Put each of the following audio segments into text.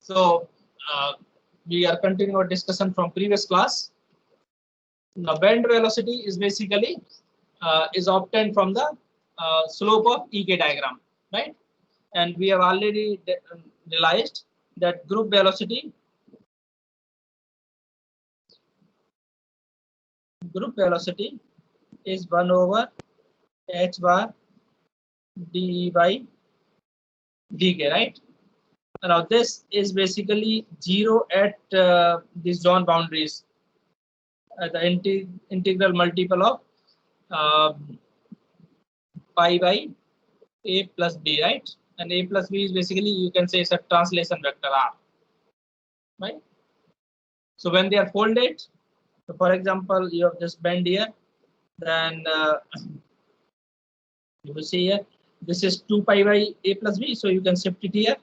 So we are continuing our discussion from previous class. The bend velocity is basically is obtained from the slope of EK diagram, right? And we have already realized that group velocity is 1 over h bar d by dk, right? Now this is basically 0 at these zone boundaries. The integral multiple of pi by a plus b, right? And a plus b is basically, you can say, it's a translation vector r, right? So when they are folded, so for example, you have just bend here, then you will see here, this is 2 pi by a plus b, so you can shift it here.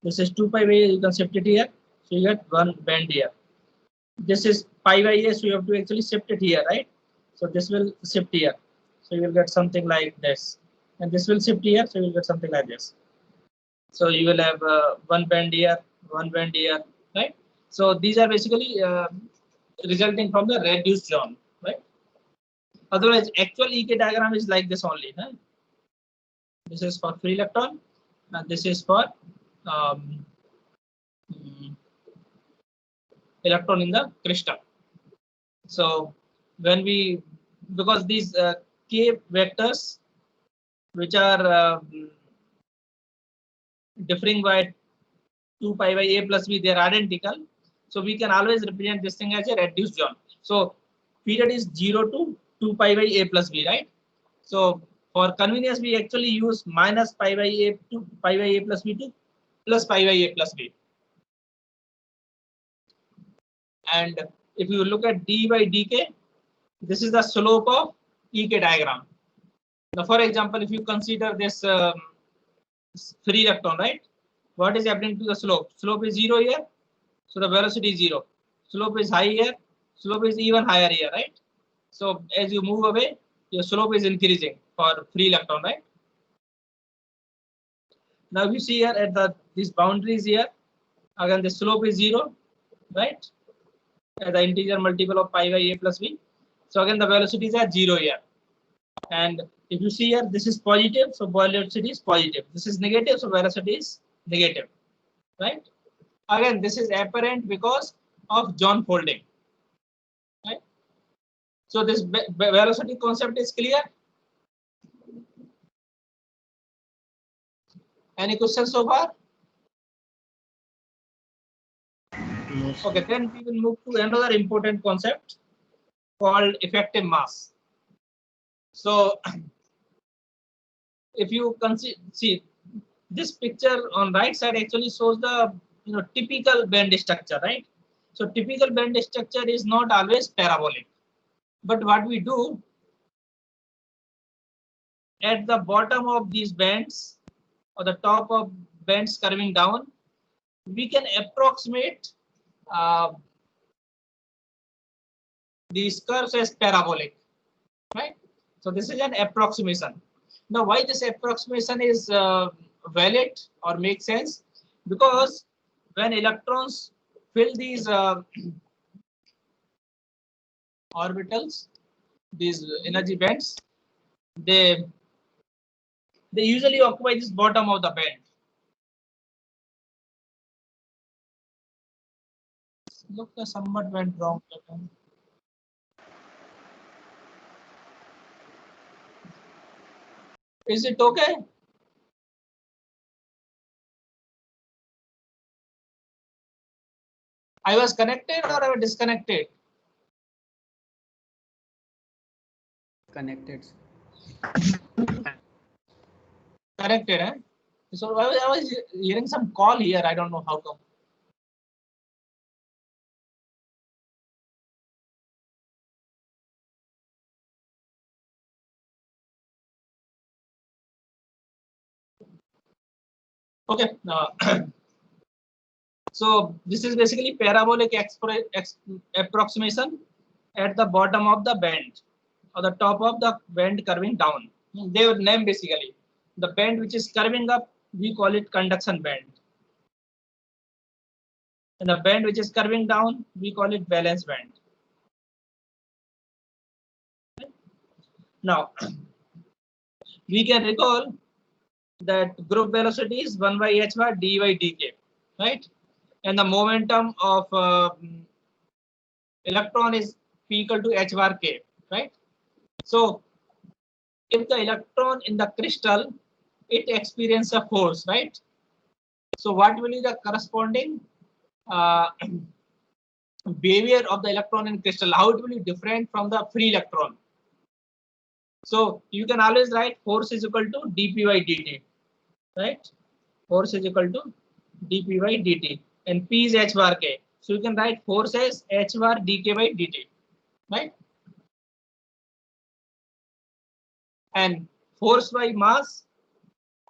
This is 2 pi by a, you can shift it here, so you get one bend here. This is pi by a, so you have to actually shift it here, right? So this will shift here, so you will get something like this, and this will shift here, so you will get something like this. So you will have one bend here, right? So these are basically resulting from the reduced zone, right? Otherwise, actual EK diagram is like this only. Huh? This is for free electron, and this is for electron in the crystal. So when we, because these K vectors, which are differing by 2 pi by a plus b, they are identical. So we can always represent this thing as a reduced zone. So period is 0 to 2 pi by a plus b, right? So for convenience, we actually use minus pi by a to pi by a plus b to plus pi by a plus b. And if you look at d by dk, this is the slope of EK diagram. Now, for example, if you consider this free electron, right? What is happening to the slope? Slope is 0 here, so the velocity is 0. Slope is high here, slope is even higher here, right? So as you move away, your slope is increasing for free electron, right? Now you see here at these boundaries here, again the slope is 0, right? At the integer multiple of pi by a plus b. So again the velocities are 0 here. And if you see here, this is positive, so velocity is positive. This is negative, so velocity is negative, right? Again, this is apparent because of zone folding, right? So this velocity concept is clear. Any questions so far? Yes. Okay, then we will move to another important concept called effective mass. So if you see this picture on right side actually shows the typical bend structure, right? So typical bend structure is not always parabolic, but what we do at the bottom of these bends or the top of bends curving down, we can approximate these curves as parabolic, right? So this is an approximation. Now, why this approximation is valid or makes sense? Because when electrons fill these orbitals, these energy bands, they usually occupy this bottom of the band. Look, somewhat went wrong. Is it okay? I was connected or I was disconnected? Connected. Connected, eh? So I was hearing some call here. I don't know how come. Okay. So this is basically parabolic approximation at the bottom of the band or the top of the band curving down. They would name basically the band which is curving up, we call it conduction band. And the band which is curving down, we call it valence band. Now, we can recall that group velocity is 1 by h bar d by dk, right? And the momentum of electron is p equal to h bar k, right? So, if the electron in the crystal, it experiences a force, right? So, what will be the corresponding behavior of the electron in crystal? How it will be different from the free electron? So, you can always write force is equal to dp by dt, right? Force is equal to dp by dt, and p is h bar k. So you can write force as h bar dk by dt, right? And force by mass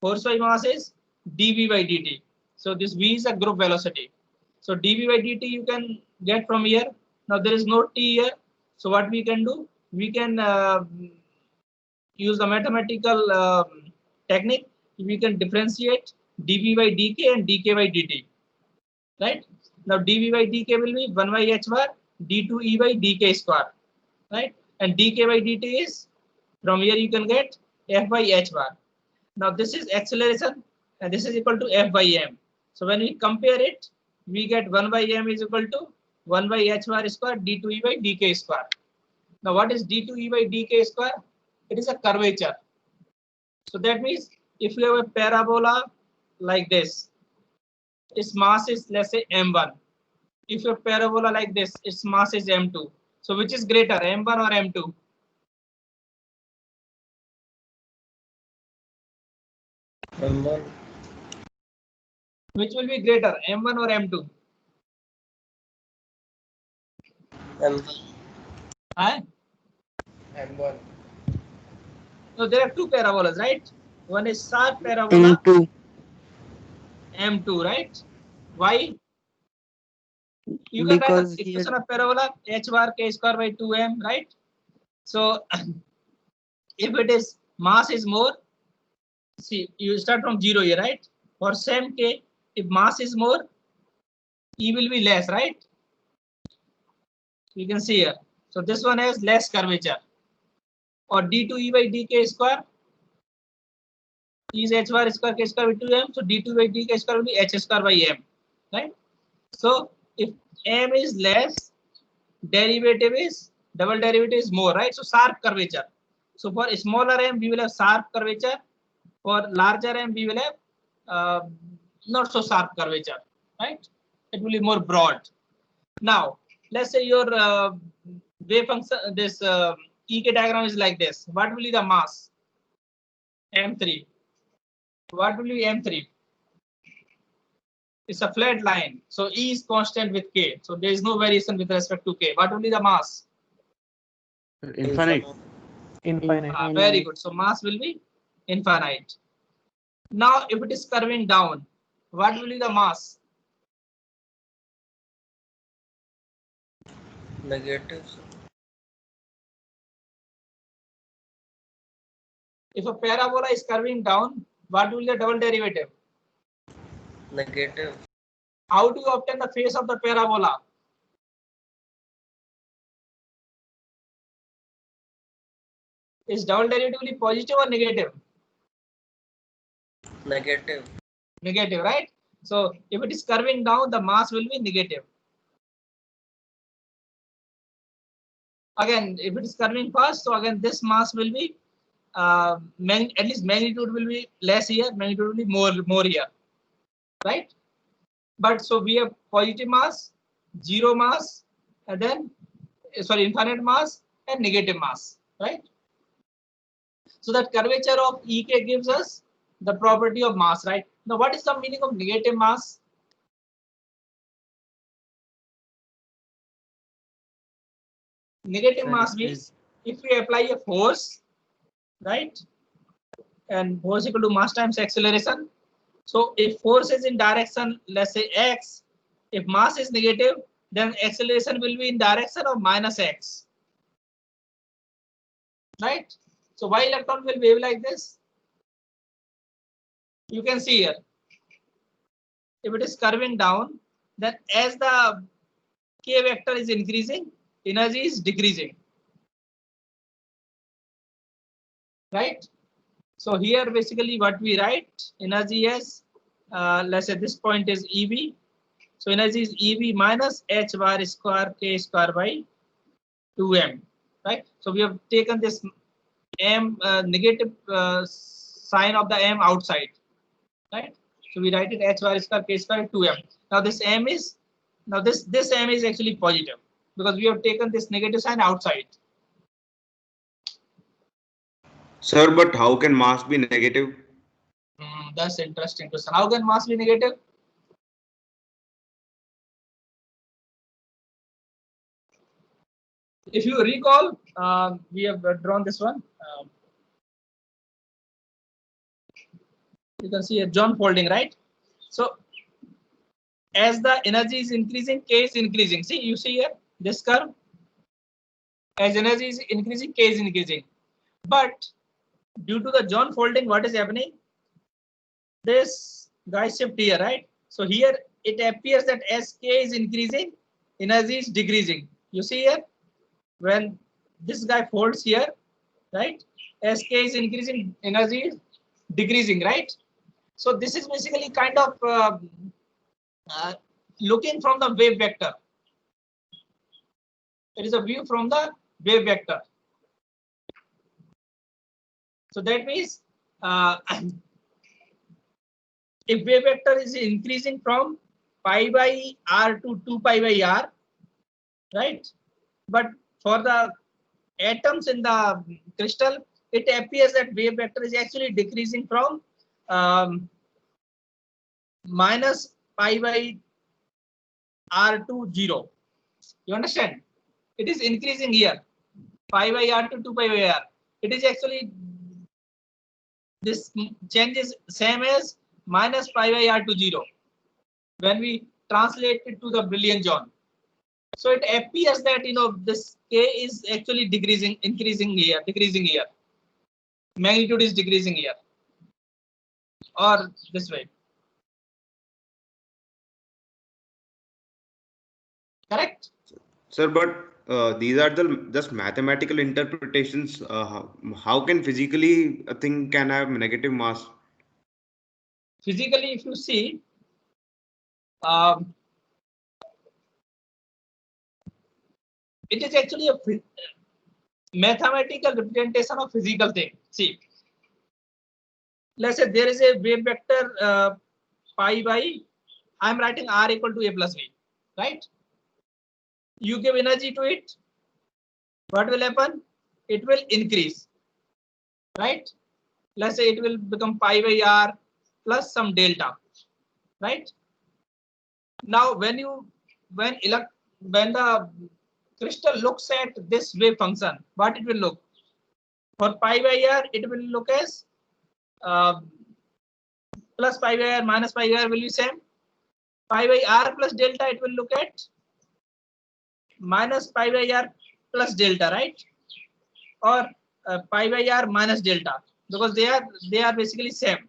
is dv by dt. So this v is a group velocity. So dv by dt you can get from here. Now there is no t here. So what we can do? We can use the mathematical technique. We can differentiate dv by dk and dk by dt. Right? Now dv by dk will be 1 by h bar d2e by dk square, right? And dk by dt is, from here you can get f by h bar. Now this is acceleration and this is equal to f by m. So when we compare it, we get 1 by m is equal to 1 by h bar square d2e by dk square. Now what is d2e by dk square? It is a curvature. So that means if you have a parabola like this, its mass is, let's say, m1. If your parabola like this, its mass is m2. So which is greater, m1 or m2? M1. Which will be greater, m1 or m2? M1. Huh? M1. So there are two parabolas, right? One is sharp parabola, M2. m2, right? Why? You can write the Because here equation of parabola h bar k square by 2m, right? So if it is mass is more, see, you start from 0 here, right? For same k, if mass is more, e will be less, right? You can see here. So this one has less curvature. Or d2e by dk square is h bar square k square by 2m. So d2 by dk square will be h square by m, right? So if m is less, derivative is, double derivative is more, right? So sharp curvature. So for smaller m, we will have sharp curvature. For larger m, we will have not so sharp curvature, right? It will be more broad. Now, let's say your wave function, this EK diagram is like this. What will be the mass? M3. What will be M3? It's a flat line. So E is constant with K. So there is no variation with respect to K. What will be the mass? infinite. Infinite. Very good. So mass will be infinite. Now, if it is curving down, what will be the mass? Negative. If a parabola is curving down, what will be the double derivative? Negative. How do you obtain the face of the parabola? Is double derivative positive or negative? Negative. Negative, right? So if it is curving down, the mass will be negative. Again, if it is curving fast, so again this mass will be at least magnitude will be less here, magnitude will be more here, right? But so we have positive mass, zero mass, and then infinite mass and negative mass, right? So that curvature of EK gives us the property of mass, right? Now, what is the meaning of negative mass? Negative mass means if we apply a force, right? And force equal to mass times acceleration. So if force is in direction, let's say x, if mass is negative, then acceleration will be in direction of minus x, right? So why electron will behave like this? You can see here. If it is curving down, then as the k vector is increasing, energy is decreasing. Right? So here basically what we write, energy as let's say this point is EV. So energy is EV minus h bar square k square by 2m. Right? So we have taken this m negative sign of the m outside. Right? So we write it h bar square k square 2m. Now this m is this m is actually positive because we have taken this negative sign outside. Sir, but how can mass be negative? That's interesting question. How can mass be negative? If you recall, we have drawn this one. You can see a John folding, right? So as the energy is increasing, k is increasing. See, you see here this curve. As energy is increasing, k is increasing. But due to the John folding, what is happening? This guy shift here, right? So here it appears that as k is increasing, energy is decreasing. You see here when this guy folds here, right? As k is increasing, energy is decreasing, right? So this is basically kind of looking from the wave vector. It is a view from the wave vector. So that means if wave vector is increasing from pi by r to 2 pi by r, right? But for the atoms in the crystal, it appears that wave vector is actually decreasing from minus pi by r to 0. You understand? It is increasing here, pi by r to 2 pi by r. It is actually, this change is same as minus pi by r to 0 when we translate it to the Brillouin zone. So it appears that this k is actually decreasing, increasing here, decreasing here. Magnitude is decreasing here, or this way. Correct? Sir, but these are the just mathematical interpretations. How can physically a thing can have negative mass? Physically, if you see, it is actually a mathematical representation of physical thing. See, let's say there is a wave vector pi by, I'm writing r equal to a plus b, right? You give energy to it, what will happen? It will increase, right? Let's say it will become pi by r plus some delta, right? Now when the crystal looks at this wave function, what it will look? For pi by r, it will look as plus pi by r minus pi by r will be same. Pi by r plus delta, it will look at minus pi by r plus delta, right? Or pi by r minus delta, because they are basically same.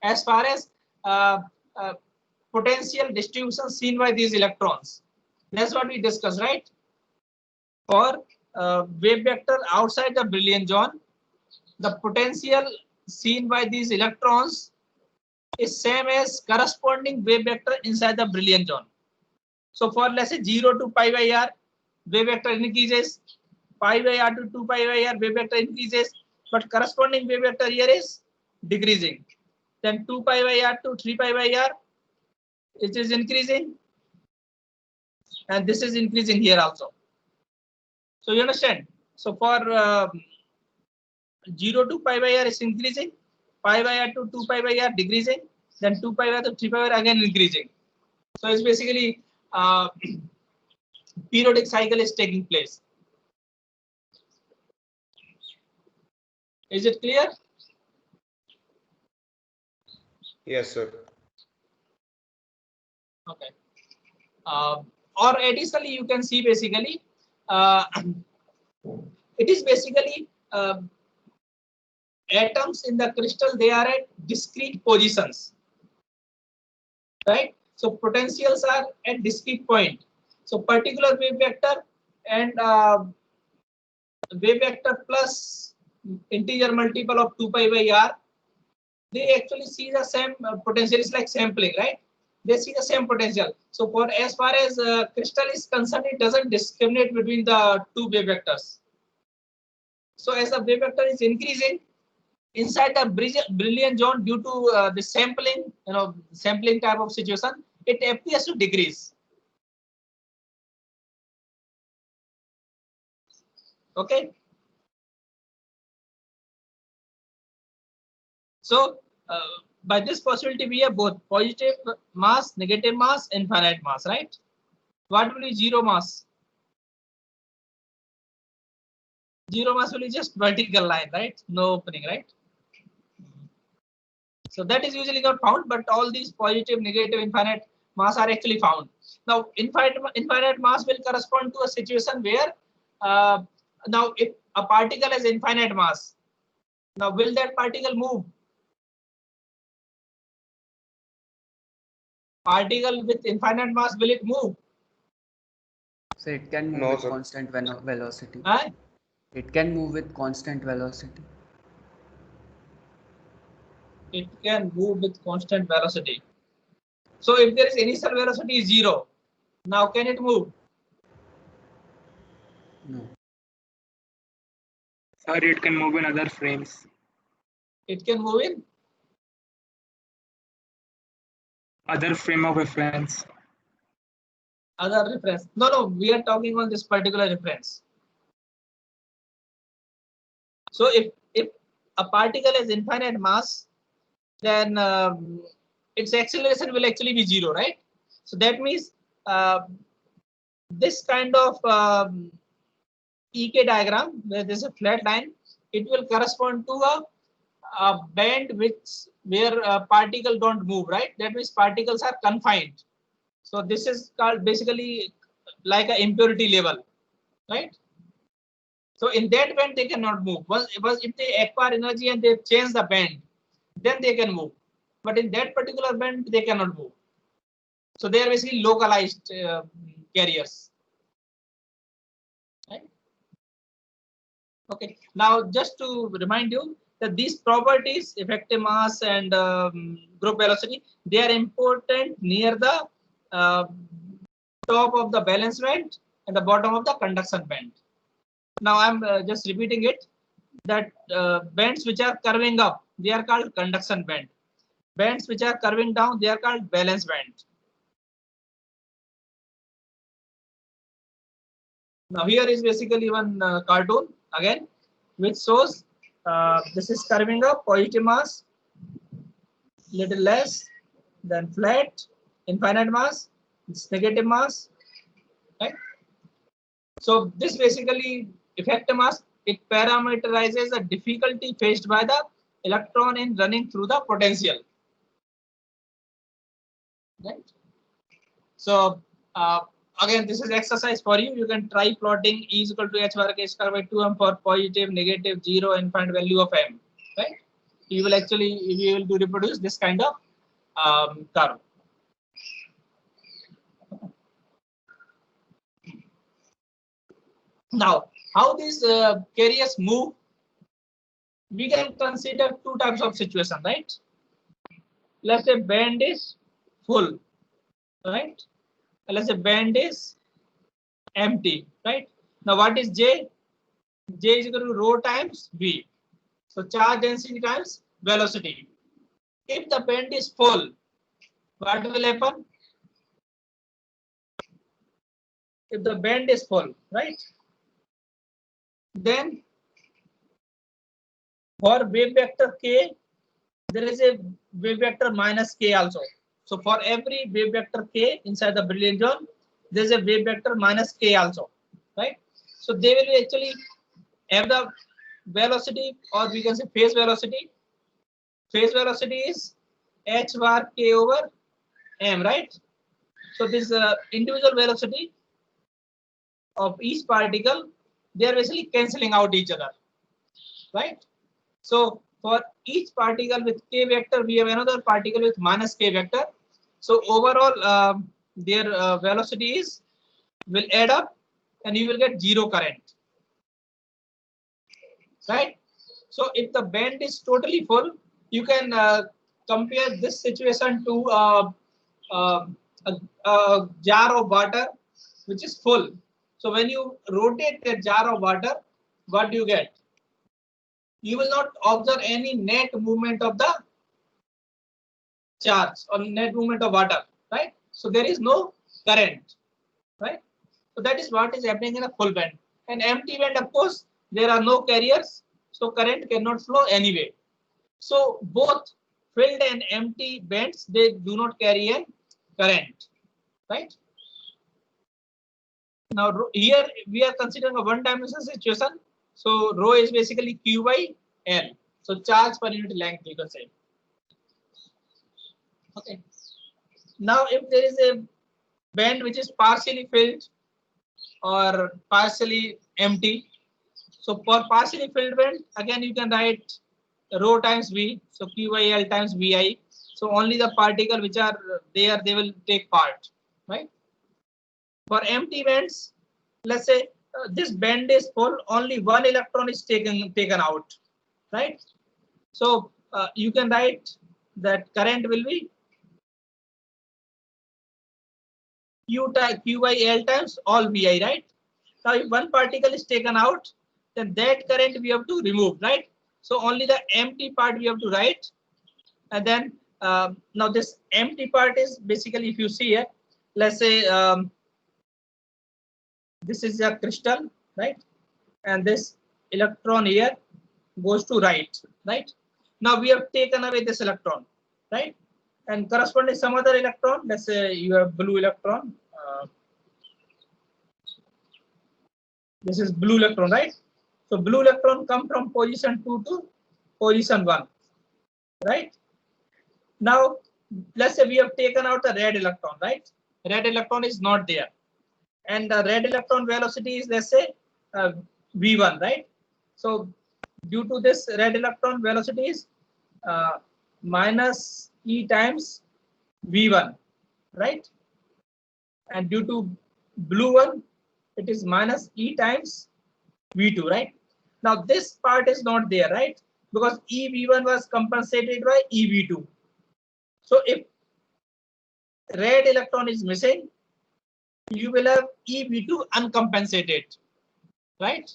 As far as potential distribution seen by these electrons, that's what we discussed, right? For wave vector outside the Brillouin zone, the potential seen by these electrons is same as corresponding wave vector inside the Brillouin zone. So for let's say 0 to pi by r, wave vector increases. Pi by r to 2 pi by r, wave vector increases, but corresponding wave vector here is decreasing. Then 2 pi by r to 3 pi by r, it is increasing, and this is increasing here also. So you understand? So for 0 to pi by r is increasing, pi by r to 2 pi by r decreasing, then 2 pi by r to 3 pi by r again increasing. So it's basically periodic cycle is taking place. Is it clear? Yes, sir. Okay. Or additionally, you can see basically it is basically atoms in the crystal, they are at discrete positions. right? So potentials are at discrete point. So particular wave vector and wave vector plus integer multiple of 2 pi by r, they actually see the same potential. Is like sampling, right? They see the same potential. So for as far as crystal is concerned, it doesn't discriminate between the two wave vectors. So as the wave vector is increasing inside the brilliant zone due to the sampling, sampling type of situation, it appears to decrease. Okay. So by this possibility, we have both positive mass, negative mass, infinite mass, right? What will be zero mass? Zero mass will be just vertical line, right? No opening, right? So that is usually not found, but all these positive, negative, infinite mass are actually found. Now, infinite mass will correspond to a situation where now if a particle has infinite mass, now will that particle move? Particle with infinite mass, will it move? So it can move No, with sir. constant velocity. Huh? It can move with constant velocity. It can move with constant velocity. So if there is initial velocity is 0, now can it move? No. Sir, it can move in other frames. It can move in Other frame of reference. other reference. No, we are talking on this particular reference. So if a particle has infinite mass, then its acceleration will actually be 0, right? So that means this kind of EK diagram where there's a flat line, it will correspond to a band where particle don't move, right? That means particles are confined. So this is called basically like an impurity level, right? So in that band they cannot move. If they acquire energy and they change the band, then they can move. But in that particular band they cannot move. So they are basically localized carriers. Right? Okay. Now just to remind you that these properties, effective mass and group velocity, they are important near the top of the valence band and the bottom of the conduction band. Now I'm just repeating it, that bands which are curving up, they are called conduction band. Bands which are curving down, they are called valence band. Now here is basically one cartoon again, which shows this is curving up, positive mass, little less, then flat, infinite mass, it's negative mass, right? So this basically effective mass, it parameterizes the difficulty faced by the electron in running through the potential. Right. So again, this is exercise for you. You can try plotting E is equal to h bar k square by 2m for positive, negative, 0, infinite value of m. Right. You will actually be able to reproduce this kind of curve. Now, how these carriers move? We can consider two types of situation, right? Let's say band is full, right? Let's say band is empty, right? Now what is J? J is equal to rho times V. So charge density times velocity. If the band is full, what will happen? If the band is full, right? Then for wave vector K, there is a wave vector minus K also. So for every wave vector K inside the brilliant zone, there is a wave vector minus K also, right? So they will actually have the velocity, or we can say phase velocity. Phase velocity is h bar k over m, right? So this individual velocity of each particle, they are basically cancelling out each other, right? So for each particle with k vector, we have another particle with minus k vector. So overall, their velocity is will add up, and you will get zero current. Right? So if the band is totally full, you can compare this situation to a, a jar of water which is full. So when you rotate the jar of water, what do you get? You will not observe any net movement of the charge or net movement of water, right? So there is no current, right? So that is what is happening in a full band. And empty band, of course, there are no carriers, so current cannot flow anyway. So both filled and empty bands, they do not carry a current, right? Now here we are considering a one-dimensional situation. So rho is basically Q by L. So charge per unit length, you can say. Okay. Now if there is a band which is partially filled or partially empty, so for partially filled band, again you can write rho times V, so Q by L times Vi. So only the particle which are there, they will take part, right? For empty bands, let's say this band is full, only one electron is taken out, right? So you can write that current will be Q by L times all Vi, right? Now if one particle is taken out, then that current we have to remove, right? So only the empty part we have to write. And then now this empty part is basically, if you see here, let's say this is a crystal, right? And this electron here goes to right. Now we have taken away this electron, right? And corresponding some other electron, let's say you have blue electron. This is blue electron, right? So blue electron come from position 2 to position 1, right? Now let's say we have taken out the red electron, right? Red electron is not there, and the red electron velocity is, let's say, V1, right? So due to this, red electron velocity is minus E times V1, right? And due to blue one, it is minus E times V2, right? Now this part is not there, right? Because EV1 was compensated by EV2. So if red electron is missing, you will have EV2 uncompensated, right?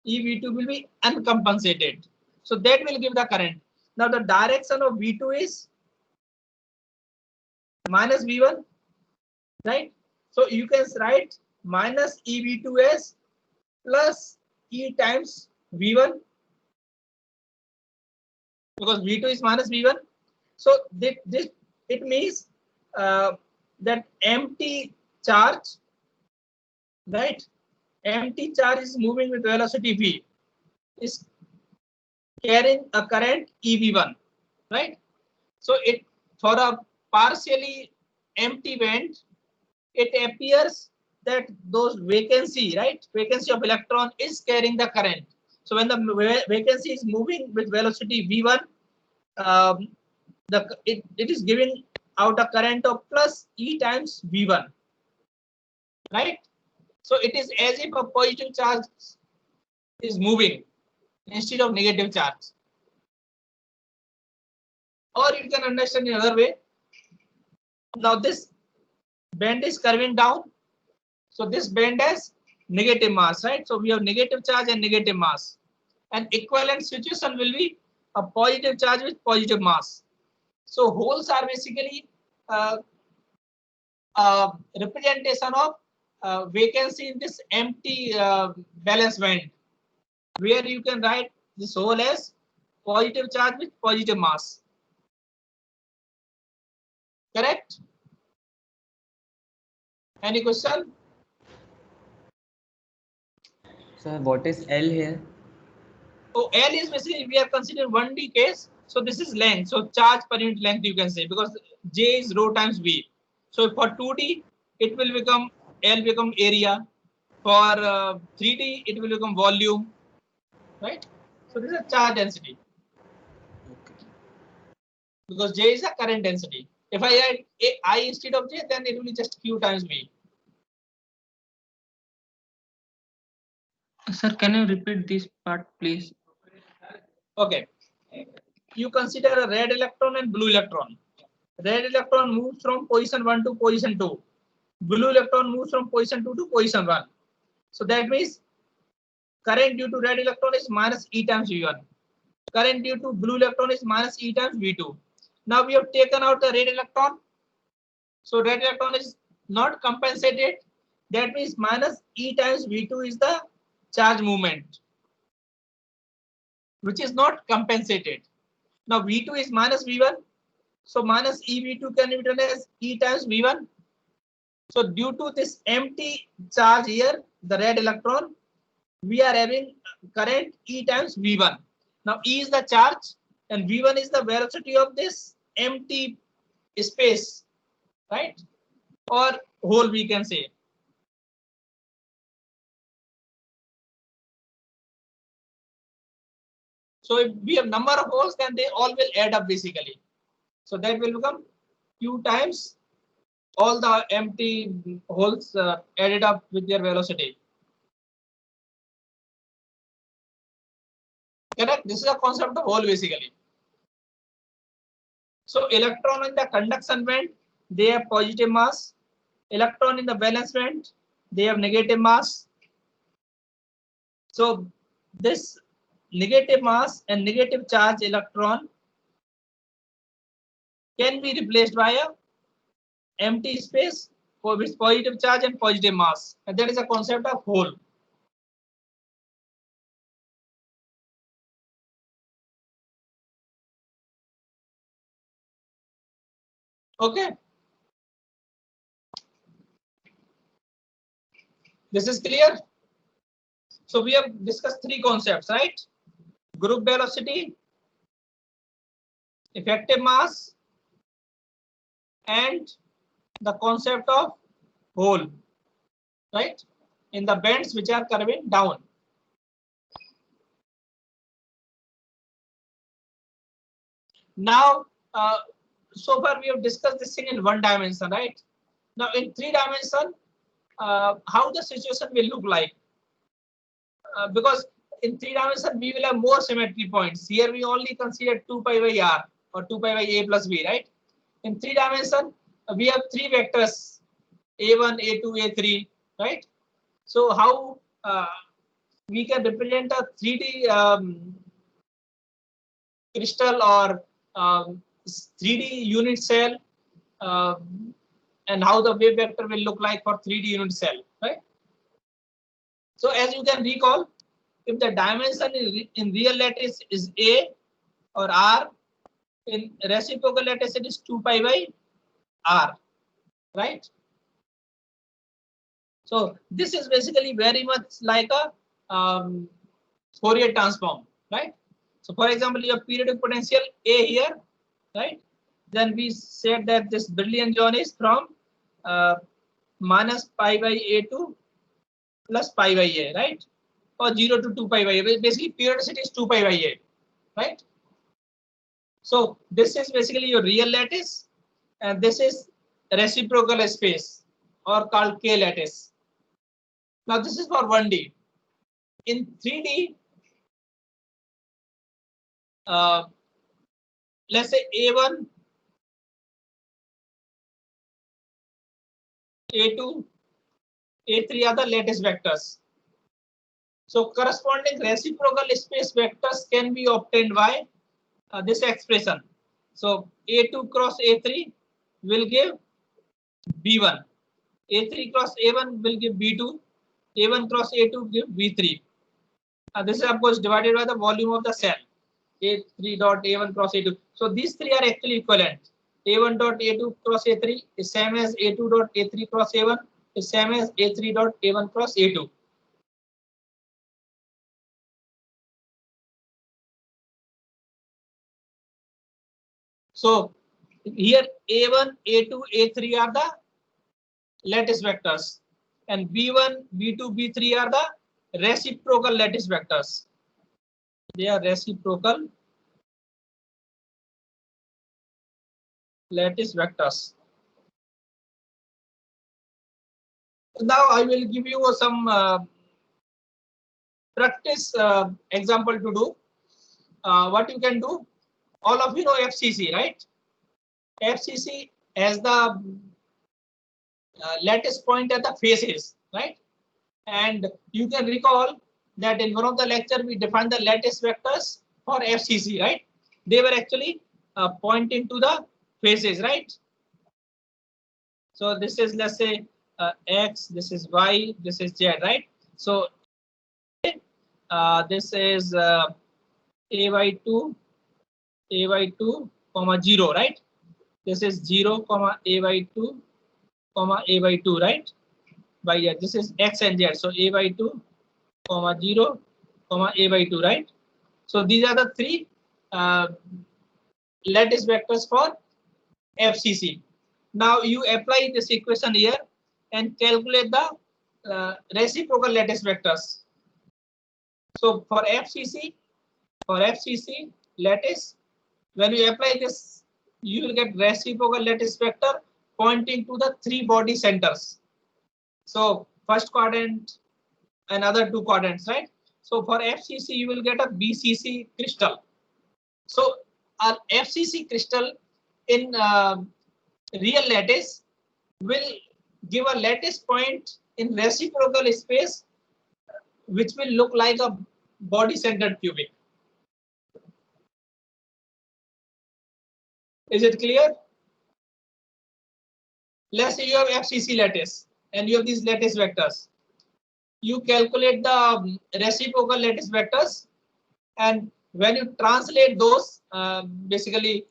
EV2 will be uncompensated. So that will give the current. Now the direction of V2 is minus V1, right? So you can write minus EV2 as plus E times V1, because V2 is minus V1. So this it means that empty charge, right? Empty charge is moving with velocity V, is carrying a current EV1, right? So it, for a partially empty band, it appears that those vacancy, right? Vacancy of electron is carrying the current. So when the vacancy is moving with velocity V1, it is giving out a current of plus E times V1, right? So it is as if a positive charge is moving instead of negative charge. Or you can understand in another way. Now this band is curving down. So this band has negative mass, right? So we have negative charge and negative mass. And equivalent situation will be a positive charge with positive mass. So holes are basically representation of vacancy in this empty valence band, where you can write this hole as positive charge with positive mass. Correct? Any question? So what is L here? So L is basically, we are considering 1D case. So this is length. So charge per unit length, you can say, because J is rho times V. So for 2D, it will become L become area. For 3D, it will become volume, right? So this is a charge density, Okay. because J is a current density. If I add I instead of j, then it will be just q times v. Sir, can you repeat this part, please? Okay. You consider a red electron and blue electron. Red electron moves from position 1 to position 2. Blue electron moves from position 2 to position 1. So that means current due to red electron is minus E times V1. Current due to blue electron is minus E times V2. Now we have taken out the red electron. So red electron is not compensated. That means minus E times V2 is the charge movement, which is not compensated. Now V2 is minus V1. So minus EV2 can be written as E times V1. So due to this empty charge here, the red electron, we are having current E times V1. Now E is the charge and V1 is the velocity of this empty space, right? Or hole, we can say. So if we have number of holes, then they all will add up basically. So that will become Q times all the empty holes added up with their velocity. Correct? This is a concept of hole basically. So electron in the conduction band, they have positive mass. Electron in the valence band, they have negative mass. So this negative mass and negative charge electron can be replaced by a empty space with positive charge and positive mass. And that is a concept of hole. Okay. This is clear. So we have discussed three concepts, right? Group velocity, effective mass, and the concept of hole, right? In the bands which are curving down. Now, so far we have discussed this thing in one dimension, right? Now in three dimension, how the situation will look like? Because in three dimension we will have more symmetry points. Here we only consider 2 pi by r or 2 pi by a plus b, right? In three dimension we have three vectors, a1, a2, a3, right? So how we can represent a 3D crystal or 3D unit cell, and how the wave vector will look like for 3D unit cell, right? So as you can recall, if the dimension in real lattice is A or R, in reciprocal lattice it is 2 pi by R, right? So this is basically very much like a Fourier transform, right? So for example, your periodic potential A here, right? Then we said that this Brillouin zone is from minus pi by A to plus pi by A, right? Or 0 to 2 pi by A. Basically, periodicity is 2 pi by A, right? So this is basically your real lattice, and this is reciprocal space or called K lattice. Now this is for 1D. In 3D, let's say A1, A2, A3 are the lattice vectors. So corresponding reciprocal space vectors can be obtained by this expression. So A2 cross A3 will give B1. A3 cross A1 will give B2. A1 cross A2 give B3. This is of course divided by the volume of the cell. A3 dot A1 cross A2. So these three are actually equivalent. A1 dot A2 cross A3 is same as A2 dot A3 cross A1 is same as A3 dot A1 cross A2. So here A1, A2, A3 are the lattice vectors, and B1, B2, B3 are the reciprocal lattice vectors. They are reciprocal lattice vectors. Now I will give you some practice example to do. What you can do, all of you know FCC, right? FCC has the lattice point at the faces, right? And you can recall that in one of the lecture we defined the lattice vectors for FCC, right? They were actually pointing to the faces, right? So this is, let's say, X, this is Y, this is Z, right? So this is AY2, AY2, comma 0, right? This is 0, comma AY2, comma AY2, right? By here, this is X and Z. So AY2, comma 0, comma AY2, right? So these are the three lattice vectors for FCC. Now you apply this equation here and calculate the reciprocal lattice vectors. So for FCC lattice, when you apply this, you will get reciprocal lattice vector pointing to the three body centers. So first quadrant and other two quadrants, right? So for FCC, you will get a BCC crystal. So our FCC crystal in real lattice will give a lattice point in reciprocal space, which will look like a body-centered cubic. Is it clear? Let's say you have FCC lattice and you have these lattice vectors. You calculate the reciprocal lattice vectors, and when you translate those, basically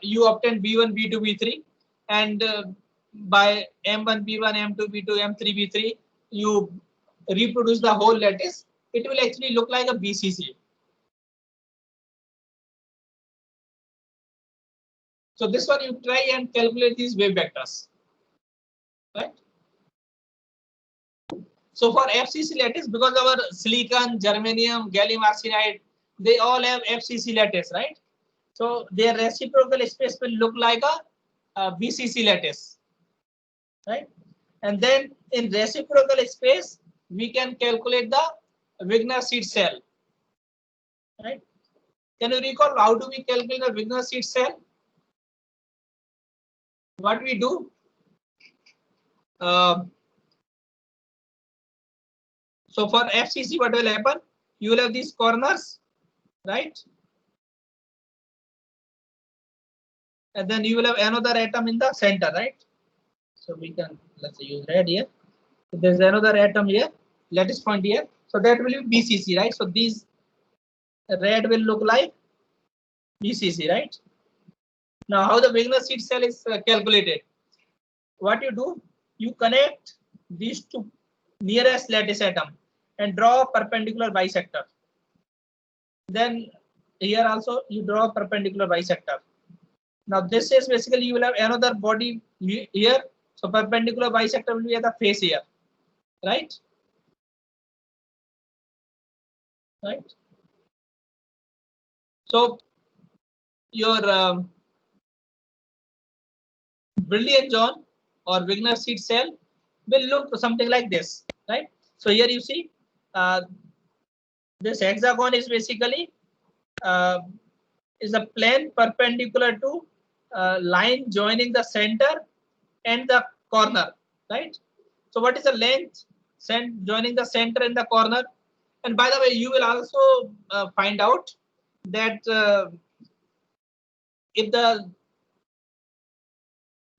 you obtain B1, B2, B3, and by M1, B1, M2, B2, M3, B3, you reproduce the whole lattice. It will actually look like a BCC. So this one you try and calculate these wave vectors, right? So for FCC lattice, because our silicon, germanium, gallium arsenide, they all have FCC lattice, right? So their reciprocal space will look like a BCC lattice, right? And then in reciprocal space, we can calculate the Wigner seed cell, right? Can you recall how do we calculate the Wigner seed cell? What we do? So for FCC, what will happen? You will have these corners, right? And then you will have another atom in the center, right? So we can, let's say, use red here. So there's another atom here, lattice point here. So that will be BCC, right? So these red will look like BCC, right? Now, how the Wigner seed cell is calculated? What you do? You connect these two nearest lattice atom and draw a perpendicular bisector. Then here also you draw a perpendicular bisector. Now this is basically you will have another body here. So perpendicular bisector will be at the face here, right? Right. So your brilliant zone or Wigner seed cell will look something like this, right? So here you see this hexagon is basically is a plane perpendicular to line joining the center and the corner, right? So what is the length joining the center and the corner? And by the way, you will also find out that if the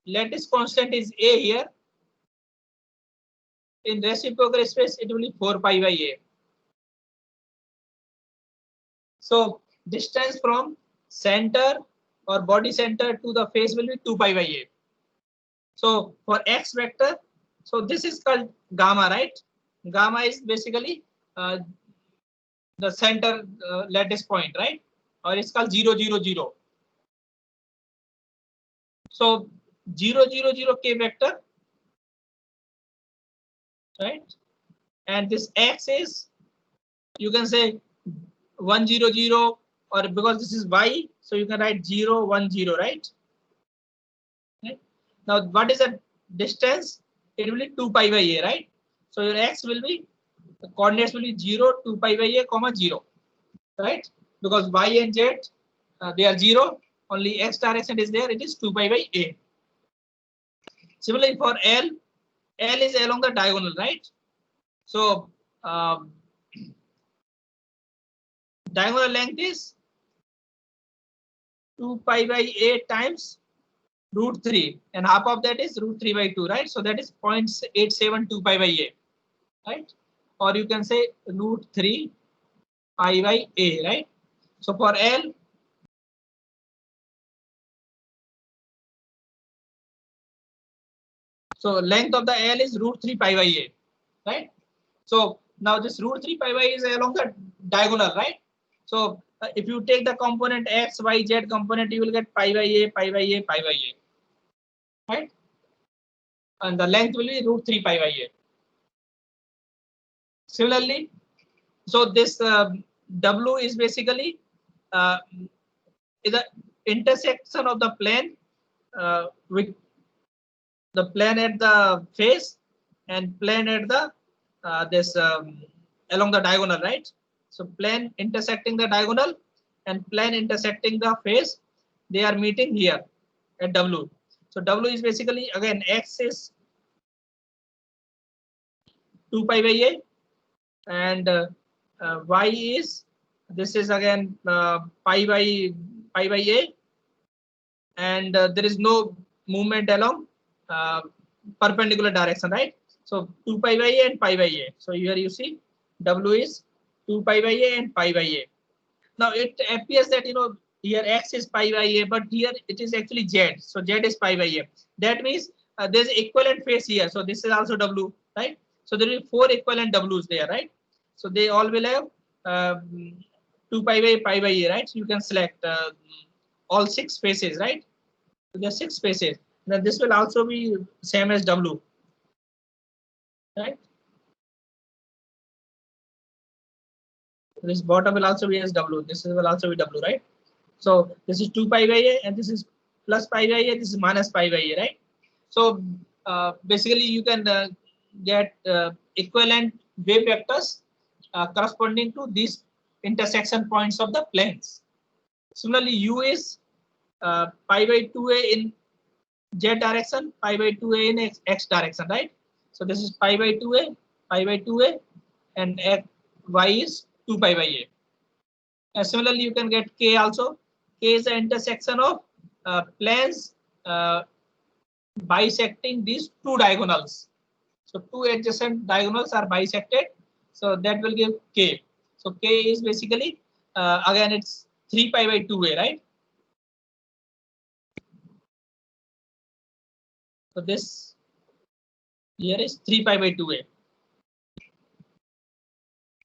lattice constant is A here, in reciprocal space, it will be 4 pi by A. So distance from center or body center to the face will be 2 pi by A. So for X vector, so this is called gamma, right? Gamma is basically the center lattice point, right? Or it's called 0, 0, 0. So 0, 0, 0 K vector, right? And this X is, you can say 1, 0, 0, or because this is Y, so you can write 0, 1, 0, right? Now what is the distance? It will be 2 pi by a, right? So your x will be, the coordinates will be 0, 2 pi by a, comma 0, right? Because y and z they are 0, only x direction is there, it is 2 pi by a. Similarly for L is along the diagonal, right? So diagonal length is 2 pi by a times root 3, and half of that is root 3 by 2, right? So that is 0.872 pi by a, right? Or you can say root 3 pi by a, right? So for L, so length of the L is root 3 pi by a, right? So now this root 3 pi by a is along the diagonal, right? So if you take the component x, y, z component, you will get pi by a, pi by a, pi by a, right? And the length will be root 3 pi by a. Similarly, so this W is basically is the intersection of the plane with the plane at the face and plane at the this along the diagonal, right? So plane intersecting the diagonal and plane intersecting the face, they are meeting here at W. So W is basically, again, x is 2 pi by a, and y is, this is again pi by a, and there is no movement along perpendicular direction, right? So 2 pi by a and pi by a. So here you see W is 2 pi by a and pi by a. Now it appears that, you know, here x is pi by a, but here it is actually z. So z is pi by a. That means there's equivalent face here. So this is also W, right? So there will be 4 equivalent W's there, right? So they all will have 2 pi by a, right? So you can select all 6 faces, right? So there are 6 faces. Now this will also be same as W, right? This bottom will also be as W. This will also be W, right? So this is 2 pi by a, and this is plus pi by a. This is minus pi by a, right? So basically, you can get equivalent wave vectors corresponding to these intersection points of the planes. Similarly, U is pi by 2a in z direction, pi by 2a in x direction, right? So this is pi by 2a, and y is 2 pi by a. And similarly, you can get k also. K is the intersection of planes bisecting these 2 diagonals. So 2 adjacent diagonals are bisected. So that will give k. So k is basically, again, it's 3 pi by 2a, right? So this here is 3 pi by 2a.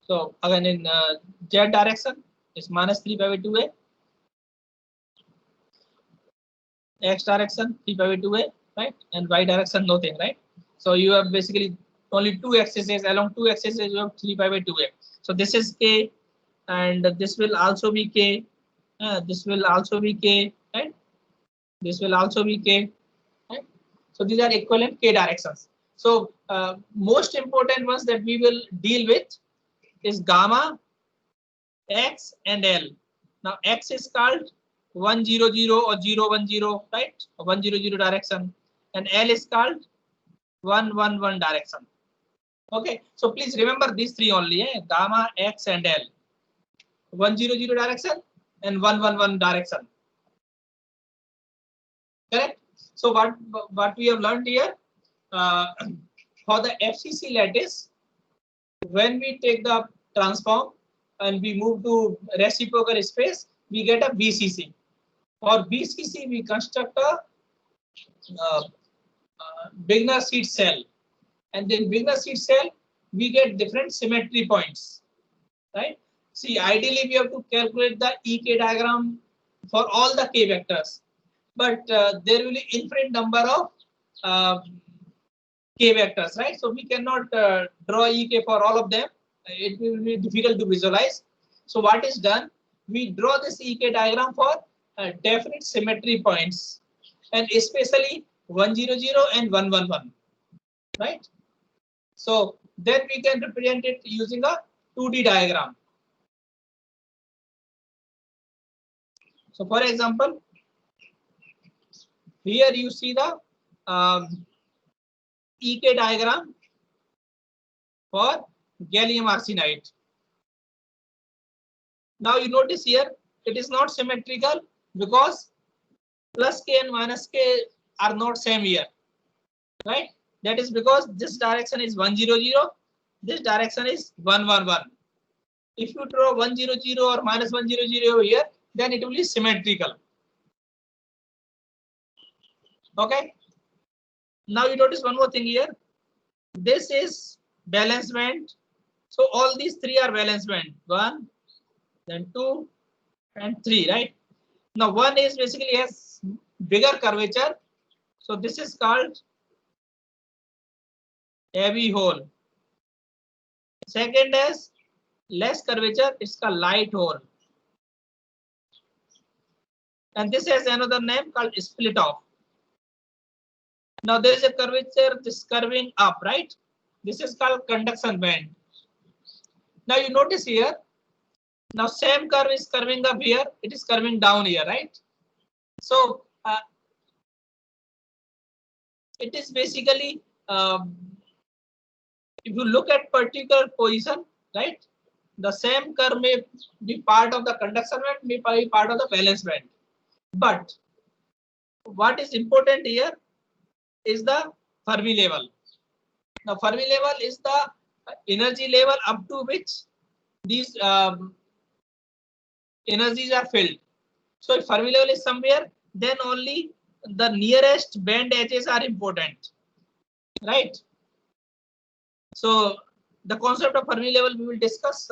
So again, in z direction is minus 3 pi by 2a. X direction 3 pi by 2a, right? And y direction nothing, right? So you have basically only 2 axes. Along 2 axes you have 3 pi by 2a. So this is k, and this will also be k. This will also be k, right? This will also be k, right? So these are equivalent k directions. So most important ones that we will deal with is gamma, x, and L. Now x is called 100 or 010, right? 100 direction, and L is called 111 direction. Okay, so please remember these 3 only, gamma, x, and L. 100 direction and 111 direction. Correct? So what we have learned here, for the FCC lattice, when we take the transform and we move to reciprocal space, we get a BCC. For BCC, we construct a Wigner seed cell, and then Wigner seed cell, we get different symmetry points, right? See, ideally we have to calculate the EK diagram for all the k vectors, but there will be infinite number of k vectors, right? So we cannot draw EK for all of them. It will be difficult to visualize. So what is done? We draw this EK diagram for definite symmetry points, and especially 100 and 111, right? So then we can represent it using a 2D diagram. So for example, here you see the EK diagram for gallium arsenide. Now you notice here it is not symmetrical because plus K and minus K are not same here, right? That is because this direction is 100, this direction is 111. If you draw 100 or minus 100 here, then it will be symmetrical. Okay. Now you notice one more thing here. This is valence band. So all these three are valence band. 1, then 2, and 3, right? Now 1 is basically has bigger curvature. So this is called heavy hole. Second is less curvature, it's called light hole. And this has another name called split off. Now there is a curvature, this curving up, right? This is called conduction band. Now you notice here, now same curve is curving up here, it is curving down here, right? So it is basically, if you look at particular position, right? The same curve may be part of the conduction band, may be part of the valence band. But what is important here is the Fermi level. Now Fermi level is the energy level up to which these energies are filled. So if Fermi level is somewhere, then only the nearest band edges are important, right? So the concept of Fermi level we will discuss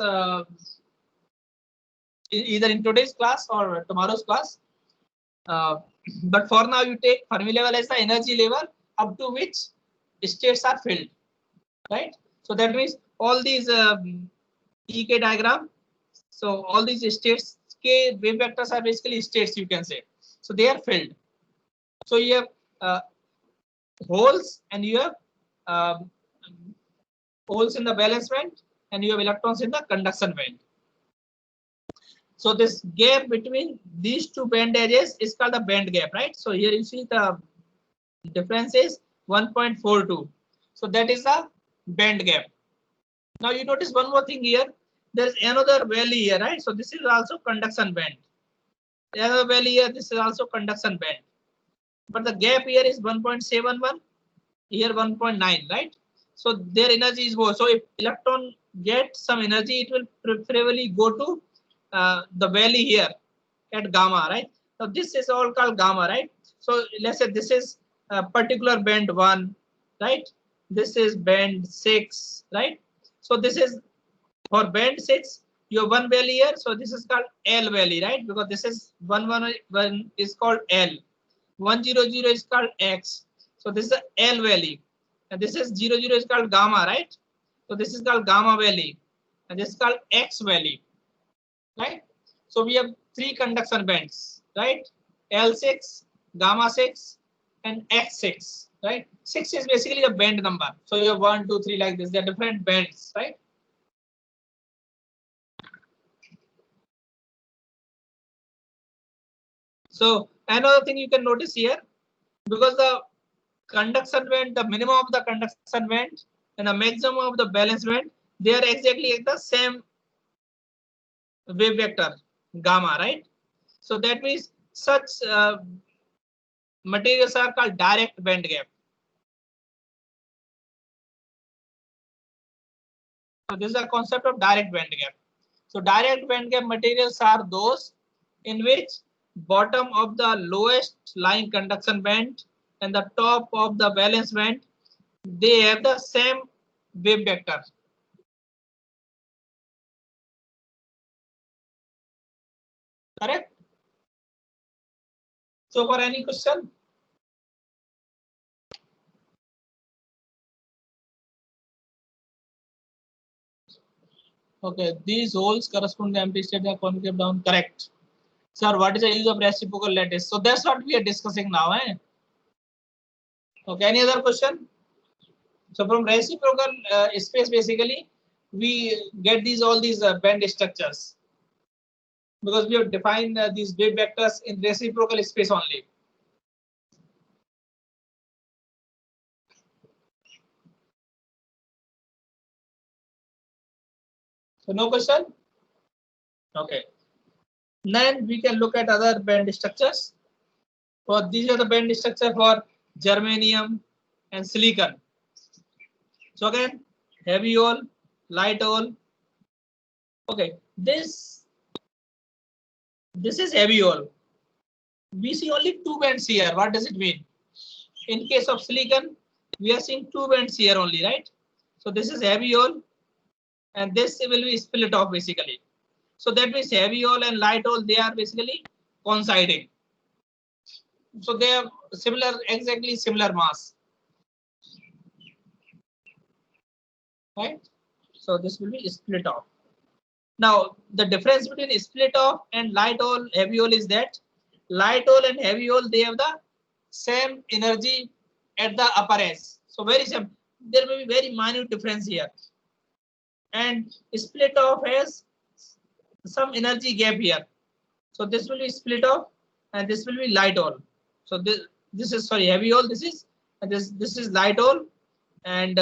either in today's class or tomorrow's class. But for now, you take Fermi level as the energy level up to which states are filled, right? So that means all these EK diagram. So all these states, K wave vectors are basically states, you can say. So they are filled. So you have holes and you have holes in the valence band and you have electrons in the conduction band. So this gap between these two band edges is called the band gap, right? So here you see the difference is 1.42. So that is the band gap. Now you notice one more thing here. There is another valley here, right? So this is also conduction band. The other valley here, this is also conduction band. But the gap here is 1.71, here 1.9, right? So their energy is more. So if electron gets some energy, it will preferably go to the valley here at gamma, right? So this is all called gamma, right? So let's say this is a particular band 1, right? This is band 6, right? So this is for band 6, you have one valley here. So this is called L valley, right? Because this is 111 is called L. 100 is called X. So this is a L valley. And this is 00 is called gamma, right? So this is called gamma valley. And this is called X valley, right? So we have 3 conduction bands, right? L6, gamma 6, and X6, right? 6 is basically the band number. So you have 1, 2, 3 like this. They are different bands, right? So another thing you can notice here, because the conduction band, the minimum of the conduction band and the maximum of the valence band, they are exactly at the same wave vector gamma, right? So that means such materials are called direct band gap. So this is a concept of direct band gap. So direct band gap materials are those in which bottom of the lowest lying conduction band and the top of the valence band, they have the same wave vector. Correct? So for any question? Okay, these holes correspond to empty state are concave down. Correct. Sir, what is the use of reciprocal lattice? So that's what we are discussing now. Okay, any other question? So from reciprocal space, basically, we get all these band structures because we have defined these wave vectors in reciprocal space only. So no question? Okay. Then we can look at other band structures. For these are the band structure for germanium and silicon. So again, heavy hole, light hole. Okay, this is heavy hole. We see only two bands here. What does it mean? In case of silicon, we are seeing two bands here only, right? So this is heavy hole, and this will be split off basically. So that means heavy hole and light hole, they are basically coinciding. So they have similar, exactly similar mass, right? So this will be split off. Now the difference between split off and light hole, heavy hole is that light hole and heavy hole, they have the same energy at the upper edge. So very simple. There may be very minute difference here. And split off has some energy gap here. So this will be split off, and this will be light hole. So this is, sorry, heavy hole. This is, and this is light hole, and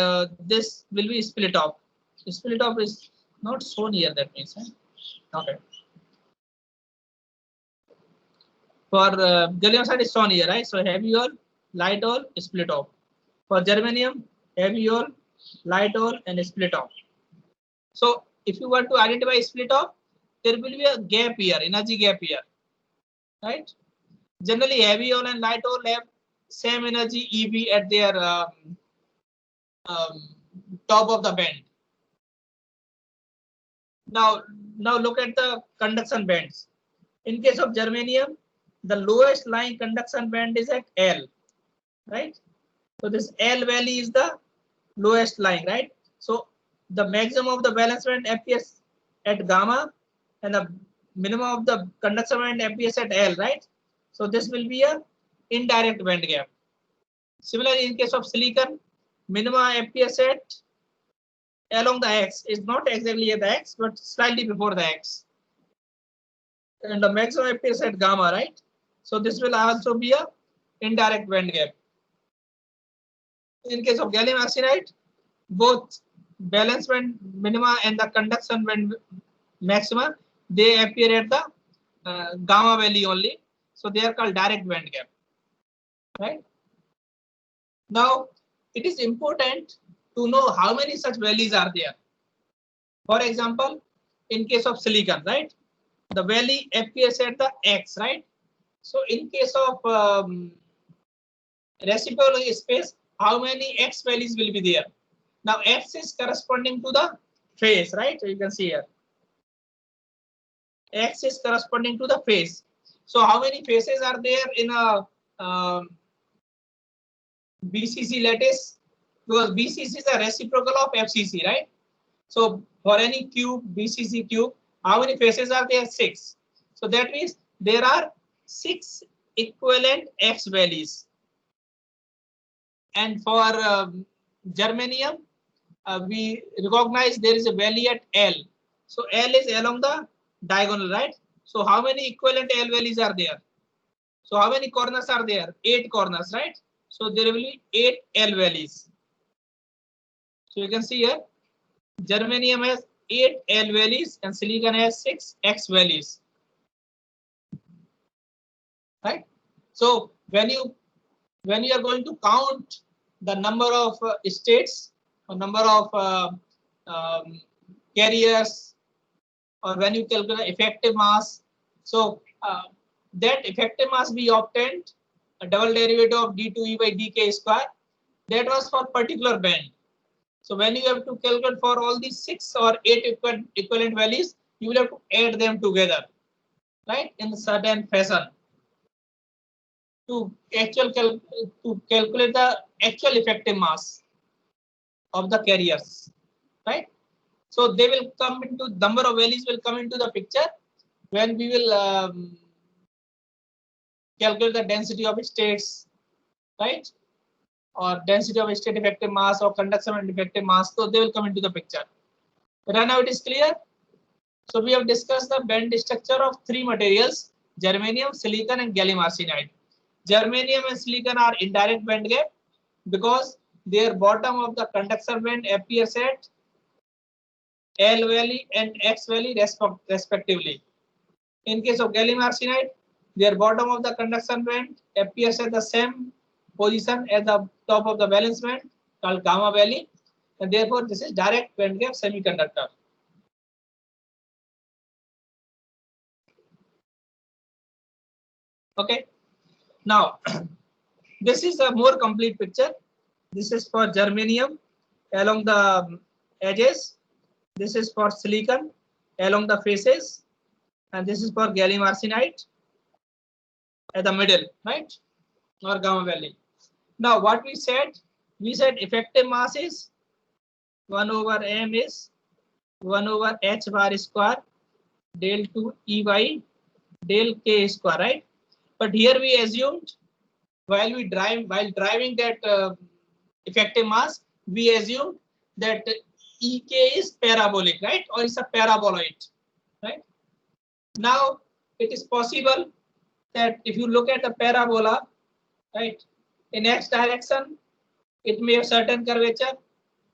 this will be split off. Split off is not shown here. That means, okay. For gallium nitride is shown here, right? So heavy hole, light hole, split off. For germanium, heavy hole, light hole, and split off. So if you want to identify split off, there will be a gap here, energy gap here, right? Generally, heavy hole and light hole have same energy EB at their top of the band. Now look at the conduction bands. In case of germanium, the lowest lying conduction band is at L, right? So this L value is the lowest lying, right? So the maximum of the valence band appears at gamma, and the minimum of the conduction band appears at L, right? So this will be a indirect band gap. Similarly, in case of silicon, minima appears at along the X, is not exactly at the X, but slightly before the X. And the maximum appears at gamma, right? So this will also be a indirect band gap. In case of gallium arsenide, both valence band minima and the conduction band maxima, they appear at the gamma value only. So they are called direct band gap, right? Now it is important to know how many such values are there. For example, in case of silicon, right, the value appears at the X, right? So in case of reciprocal space, how many X values will be there? Now X is corresponding to the phase, right? So you can see here. X is corresponding to the phase. So how many phases are there in a BCC lattice? Because BCC is a reciprocal of FCC, right? So for any cube, BCC cube, how many faces are there? 6. So that means there are 6 equivalent X values. And for germanium, we recognize there is a value at L. So L is along the diagonal, right? So how many equivalent L values are there? So how many corners are there? 8 corners, right? So there will be 8 L values. So you can see here, germanium has 8 L values and silicon has 6 X values, right? So when you are going to count the number of states or number of carriers, or when you calculate effective mass, so that effective mass we obtained a double derivative of d2e by dk square. That was for particular band. So when you have to calculate for all these 6 or 8 equivalent values, you will have to add them together, right, in a certain fashion to calculate the actual effective mass of the carriers, right? So they will come into, number of values will come into the picture when we will calculate the density of states, right, or density of state effective mass or conduction and effective mass, so they will come into the picture. Right now it is clear. So we have discussed the band structure of three materials: germanium, silicon, and gallium arsenide. Germanium and silicon are indirect band gap because their bottom of the conduction band appears at L value and X value respectively. In case of gallium arsenide, their bottom of the conduction band appears at the same position as the top of the valence band called gamma valley, and therefore this is direct band gap semiconductor. Okay, now this is a more complete picture. This is for germanium along the edges. This is for silicon along the faces, and this is for gallium arsenide at the middle, right, or gamma valley. Now what we said effective mass is 1 over m is 1 over h bar square del 2 E by del k square, right? But here we assumed while driving that effective mass, we assumed that Ek is parabolic, right, or it's a paraboloid, right? Now it is possible that if you look at the parabola, right, in x direction it may have certain curvature,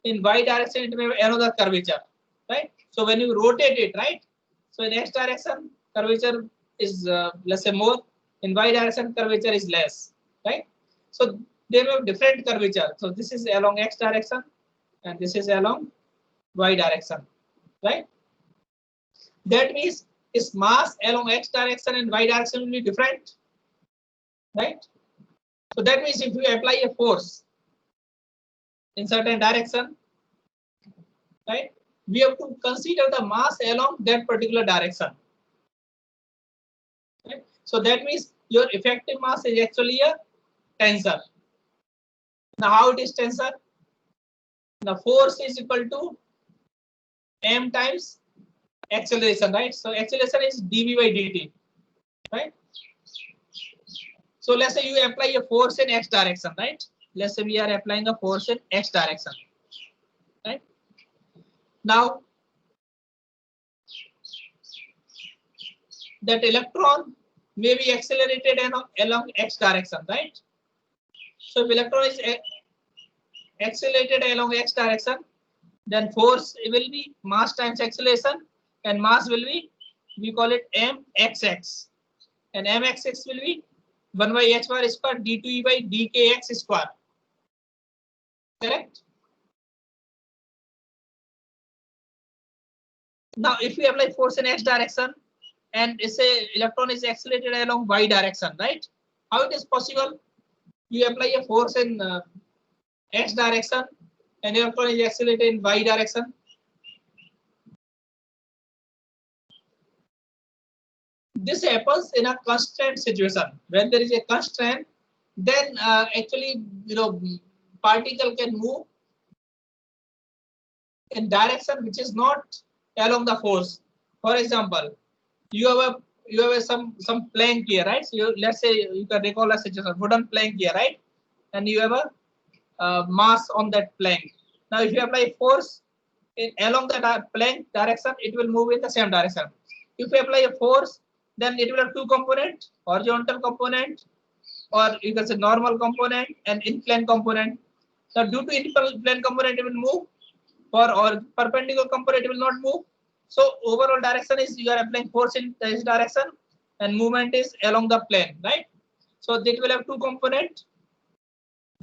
in y direction it may have another curvature, right? So when you rotate it, right, so in x direction curvature is let's say more, in y direction curvature is less, right? So they may have different curvature. So this is along x direction and this is along y direction, right? That means its mass along x direction and y direction will be different, right? So that means if you apply a force in certain direction, right, we have to consider the mass along that particular direction, right? So that means your effective mass is actually a tensor. Now how it is tensor? The force is equal to m times acceleration, right? So acceleration is dv by dt, right? So let's say you apply a force in x direction, right? Let's say we are applying a force in x direction, right? Now that electron may be accelerated along x direction, right? So if electron is accelerated along x direction, then force will be mass times acceleration, and mass will be, we call it mxx, and mxx will be 1 by h bar square d2e by dkx square, correct? Now if we apply force in x direction and say electron is accelerated along y direction, right? How it is possible? You apply a force in x direction and electron is accelerated in y direction. This happens in a constraint situation. When there is a constraint, then actually, particle can move in direction which is not along the force. For example, you have some plank here, right? So let's say you can recall a situation, wooden plank here, right? And you have a mass on that plank. Now if you apply force along the plank direction, it will move in the same direction. If you apply a force, then it will have two components, horizontal component, or you can say normal component and inclined component. So due to inclined component, it will move, or perpendicular component, it will not move. So overall direction is you are applying force in this direction and movement is along the plane, right? So it will have two components,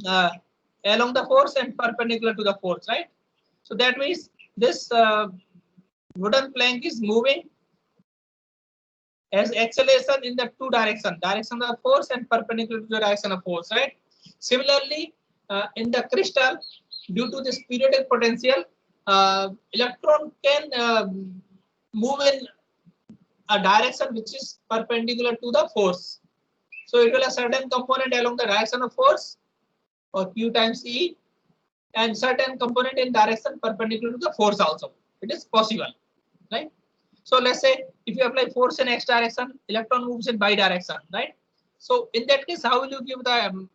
along the force and perpendicular to the force, right? So that means this wooden plank is moving as acceleration in the two direction of the force and perpendicular to the direction of force, right? Similarly, in the crystal, due to this periodic potential, electron can move in a direction which is perpendicular to the force. So it will have certain component along the direction of force, or Q times E, and certain component in direction perpendicular to the force also. It is possible, right? So let's say if you apply force in x direction, electron moves in y direction, right? So in that case, how will you give the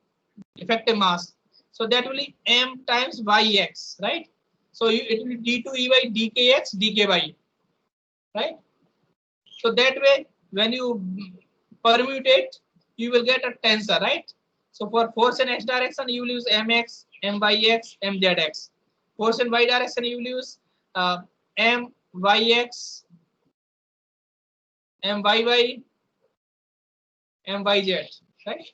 effective mass? So that will be m times yx, right? So it will be d2ey dkx dky, right? So that way, when you permutate, you will get a tensor, right? So for force in x direction, you will use mx, myx, mzx. Force in y direction, you will use myx, myy, myz, right?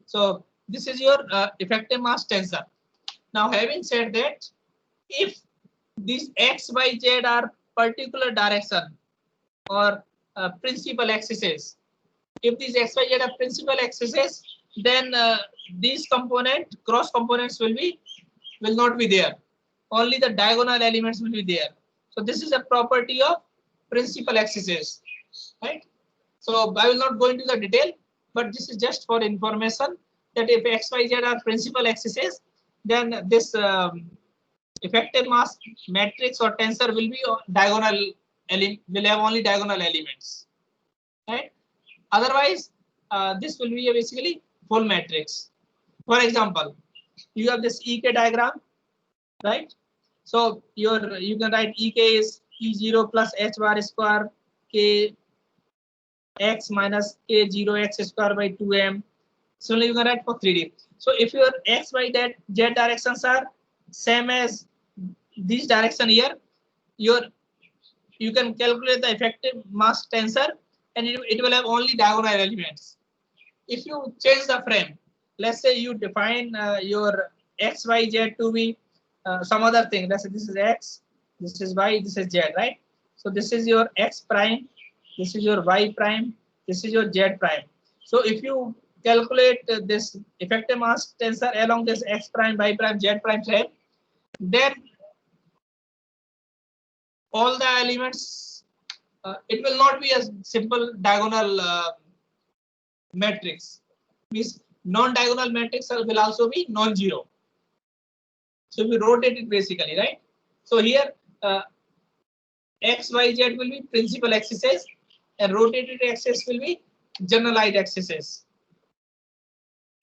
So this is your effective mass tensor. Now, having said that, if these x, y, z are particular direction or principal axes, if these x, y, z are principal axes, then these cross components will not be there. Only the diagonal elements will be there. So this is a property of principal axes, right? So I will not go into the detail, but this is just for information that if x, y, z are principal axes, then this effective mass matrix or tensor will be diagonal will have only diagonal elements, right? Otherwise, this will be basically full matrix. For example, you have this EK diagram, right? So you can write EK is E0 plus H bar square K x minus K0 x square by 2m. Similarly, you can write for 3D. So if your x, y, z directions are same as this direction here, you can calculate the effective mass tensor, and it will have only diagonal elements. If you change the frame, let's say you define your x, y, z to be some other thing. Let's say this is x, this is y, this is z, right? So this is your x prime, this is your y prime, this is your z prime. So if you calculate this effective mass tensor along this x prime, y prime, z prime frame, then all the elements, it will not be a simple diagonal matrix. Means non-diagonal matrix will also be non-zero. So we rotate it basically, right? So here x, y, z will be principal axes, and rotated axis will be generalized axes.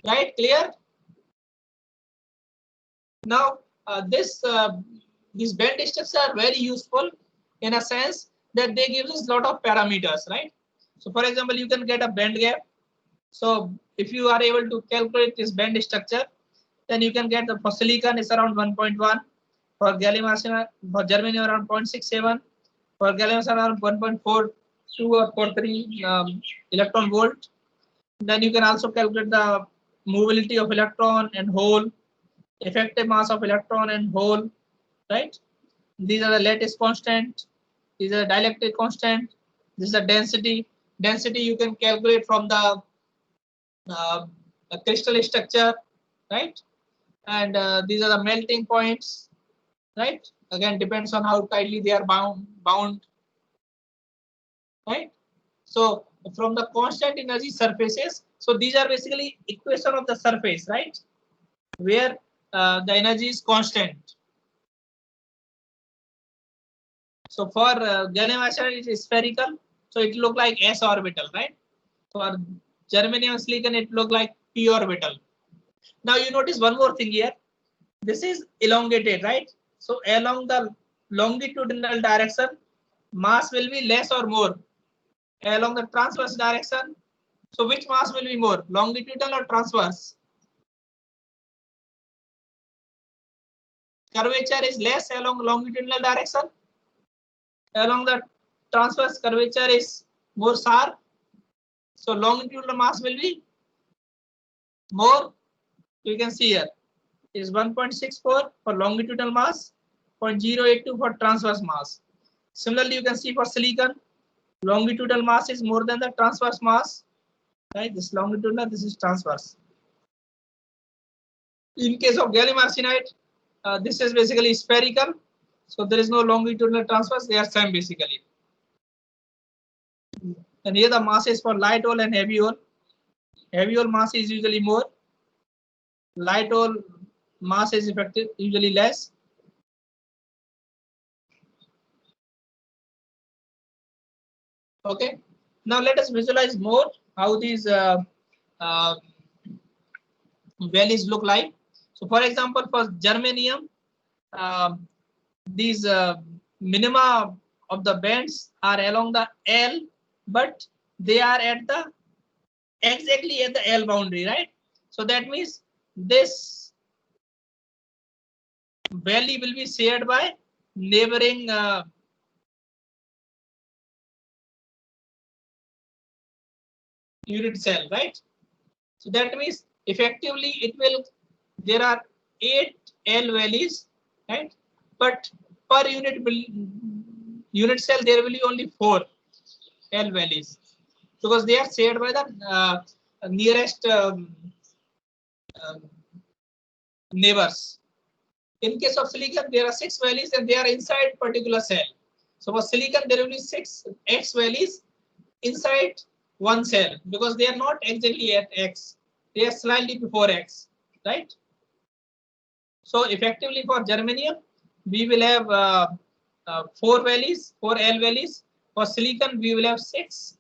Right? Clear? Now these band structures are very useful in a sense that they give us a lot of parameters, right? So for example, you can get a band gap. So if you are able to calculate this band structure, then you can get the for silicon is around 1.1, for gallium arsenide, for germanium around 0.67, for gallium arsenide around 1.42 or 43 electron volt. Then you can also calculate the mobility of electron and hole, effective mass of electron and hole, right? These are the lattice constant, these are dielectric constant, this is the density. Density you can calculate from the crystal structure, right? And these are the melting points, right? Again, depends on how tightly they are bound, right? So from the constant energy surfaces, so these are basically equation of the surface, right? Where the energy is constant. So for gallium arsenide, it is spherical, so it look like s orbital, right? For germanium silicon, it look like p orbital. Now you notice one more thing here. This is elongated, right? So along the longitudinal direction, mass will be less or more. Along the transverse direction, so which mass will be more, longitudinal or transverse? Curvature is less along longitudinal direction. Along the transverse, curvature is more sharp. So longitudinal mass will be more. You can see here is 1.64 for longitudinal mass, 0.082 for transverse mass. Similarly, you can see for silicon, longitudinal mass is more than the transverse mass, right? This longitudinal, this is transverse. In case of gallium arsenide, this is basically spherical, so there is no longitudinal transverse, they are same basically. And here the mass is for light hole and heavy hole. Heavy hole mass is usually more. Light hole mass is effective usually less. Okay. Now let us visualize more how these values look like. So for example, for germanium, these minima of the bands are along the L, but they are at the exactly at the L boundary, right? So that means this value will be shared by neighboring unit cell, right? So that means effectively it will, there are 8 L values, right? But per unit cell there will be only 4 L values because they are shared by the nearest um, neighbors. In case of silicon, there are 6 values and they are inside particular cell. So for silicon, there will be 6 X values inside one cell because they are not exactly at X. They are slightly before X, right? So effectively for germanium, we will have 4 values, 4 L values. For silicon, we will have 6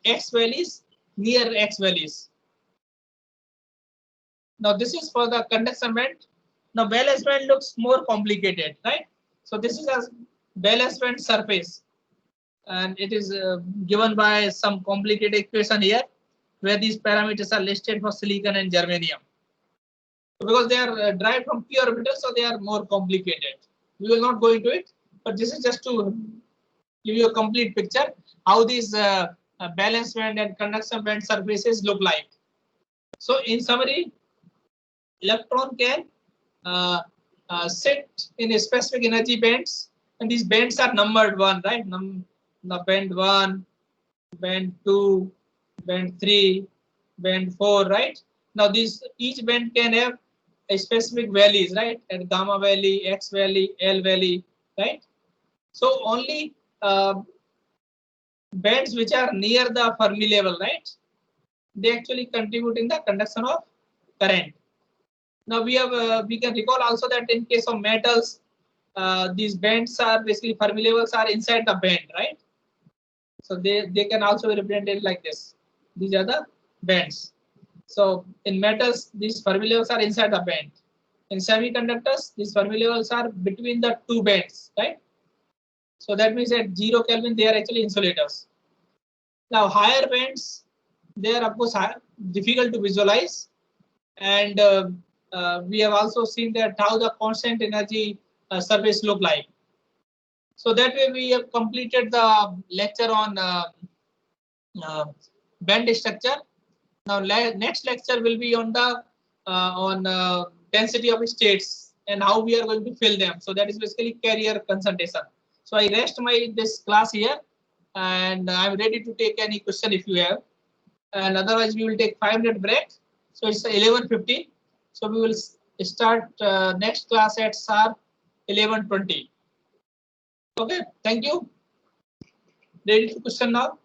X values near X values. Now this is for the conduction band. Now ballast band looks more complicated, right? So this is a ballast band surface, and it is given by some complicated equation here, where these parameters are listed for silicon and germanium. Because they are derived from p orbitals, so they are more complicated. We will not go into it, but this is just to give you a complete picture how these balance band and conduction band surfaces look like. So in summary, electron can sit in a specific energy bands, and these bands are numbered one, right? The band 1, band 2, band 3, band 4, right? Now these each band can have a specific values, right? At gamma value, X value, L value, right? So only bands which are near the Fermi level, right? They actually contribute in the conduction of current. Now we have we can recall also that in case of metals, these bands are basically Fermi levels are inside the band, right? So they can also be represented like this. These are the bands. So in metals, these Fermi levels are inside the band. In semiconductors, these Fermi levels are between the 2 bands, right? So that means at 0 Kelvin, they are actually insulators. Now higher bands, they are of course difficult to visualize, and we have also seen that how the constant energy surface look like. So that way we have completed the lecture on band structure. Now next lecture will be on the density of states and how we are going to fill them. So that is basically carrier concentration. So I rest this class here, and I'm ready to take any question if you have. And otherwise we will take 5-minute break. So it's 11:50. So we will start next class at sharp 11:20. Okay, thank you. Ready to question now?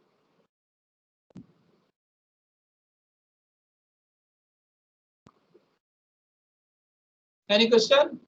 Any question?